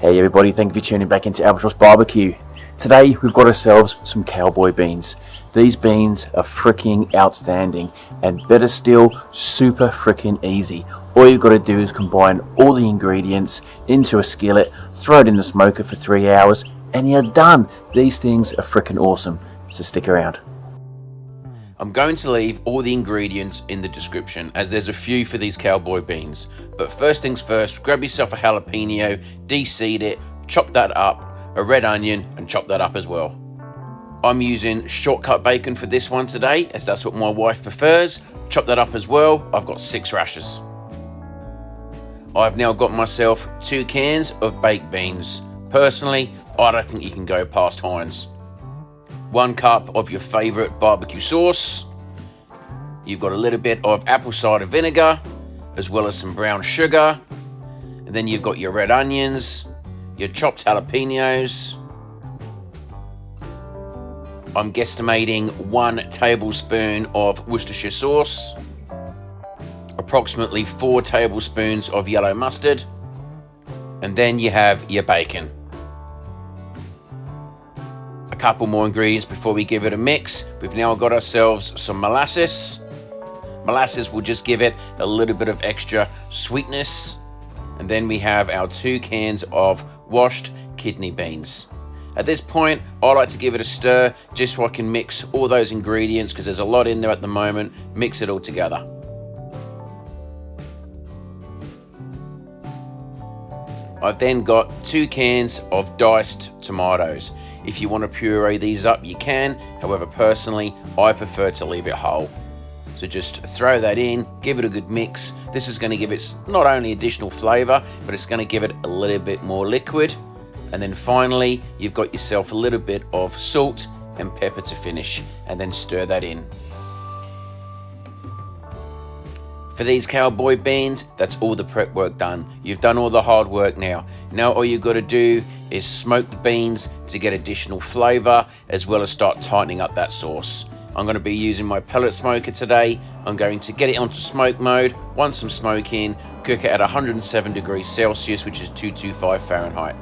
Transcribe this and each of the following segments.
Hey everybody, thank you for tuning back into Albatross Barbecue. Today we've got ourselves some cowboy beans. These beans are freaking outstanding, and better still, super freaking easy. All you've got to do is combine all the ingredients into a skillet, throw it in the smoker for 3 hours, and you're done. These things are freaking awesome, so stick around. I'm going to leave all the ingredients in the description, as there's a few for these cowboy beans. But first things first, grab yourself a jalapeno, de-seed it, chop that up, a red onion, and chop that up as well. I'm using shortcut bacon for this one today, as that's what my wife prefers. Chop that up as well. I've got 6 rashers. I've now got myself 2 cans of baked beans. Personally, I don't think you can go past Heinz. 1 cup of your favourite barbecue sauce. You've got a little bit of apple cider vinegar, as well as some brown sugar. And then you've got your red onions, your chopped jalapeños. I'm guesstimating 1 tablespoon of Worcestershire sauce, approximately 4 tablespoons of yellow mustard, and then you have your bacon. A couple more ingredients before we give it a mix. We've now got ourselves some molasses. Molasses will just give it a little bit of extra sweetness. And then we have our 2 cans of washed kidney beans. At this point, I like to give it a stir just so I can mix all those ingredients, because there's a lot in there at the moment. Mix it all together. I've then got 2 cans of diced tomatoes. If you want to puree these up, you can. However, personally, I prefer to leave it whole. So just throw that in, give it a good mix. This is going to give it not only additional flavour, but it's going to give it a little bit more liquid. And then finally, you've got yourself a little bit of salt and pepper to finish, and then stir that in. For these cowboy beans, that's all the prep work done. You've done all the hard work now. Now all you've got to do is smoke the beans to get additional flavour, as well as start tightening up that sauce. I'm going to be using my pellet smoker today. I'm going to get it onto smoke mode. Once I'm smoking, cook it at 107 degrees Celsius, which is 225 Fahrenheit.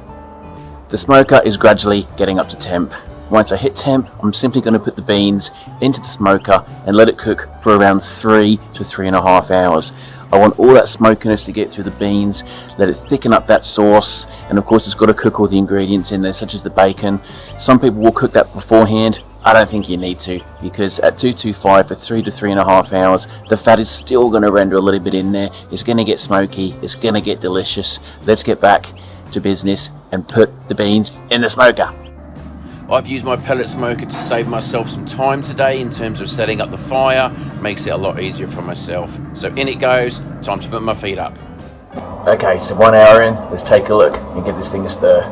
The smoker is gradually getting up to temp. Once I hit temp, I'm simply going to put the beans into the smoker and let it cook for around 3 to 3.5 hours. I want all that smokiness to get through the beans, let it thicken up that sauce, and of course it's got to cook all the ingredients in there, such as the bacon. Some people will cook that beforehand. I don't think you need to, because at 225 for 3 to 3.5 hours, the fat is still going to render a little bit in there. It's going to get smoky, it's going to get delicious. Let's get back to business and put the beans in the smoker. I've used my pellet smoker to save myself some time today in terms of setting up the fire. Makes it a lot easier for myself. So in it goes, time to put my feet up. Okay, so 1 hour in, let's take a look and give this thing a stir.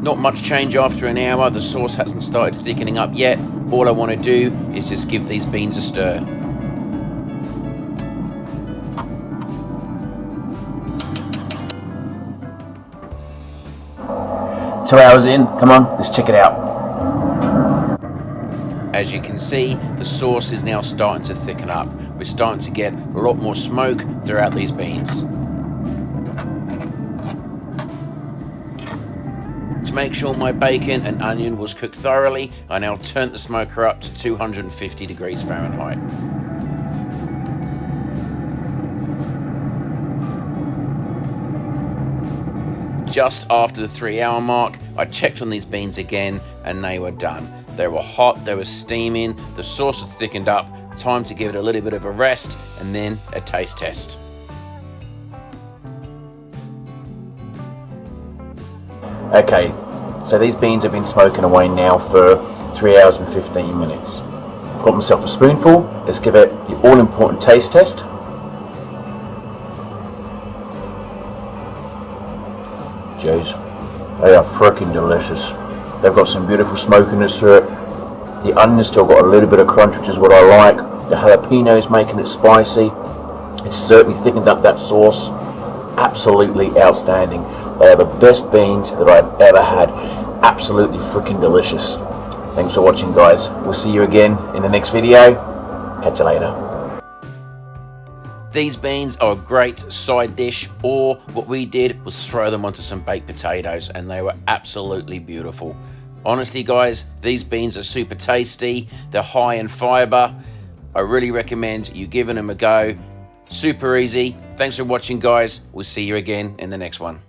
Not much change after an hour. The sauce hasn't started thickening up yet. All I want to do is just give these beans a stir. Two hours in, come on, let's check it out. As you can see, the sauce is now starting to thicken up. We're starting to get a lot more smoke throughout these beans. To make sure my bacon and onion was cooked thoroughly, I now turned the smoker up to 250 degrees Fahrenheit. Just after the 3-hour mark, I checked on these beans again and they were done. They were hot, they were steaming, the sauce had thickened up. Time to give it a little bit of a rest and then a taste test. Okay, so these beans have been smoking away now for 3 hours and 15 minutes. I've got myself a spoonful. Let's give it the all-important taste test. Jeez, they are freaking delicious. They've got some beautiful smokiness to it. The onion's still got a little bit of crunch, which is what I like. The jalapeno is making it spicy. It's certainly thickened up that sauce. Absolutely outstanding. They are the best beans that I've ever had. Absolutely freaking delicious. Thanks for watching, guys. We'll see you again in the next video. Catch you later. These beans are a great side dish, or what we did was throw them onto some baked potatoes, and they were absolutely beautiful. Honestly guys, these beans are super tasty. They're high in fibre. I really recommend you giving them a go. Super easy. Thanks for watching guys. We'll see you again in the next one.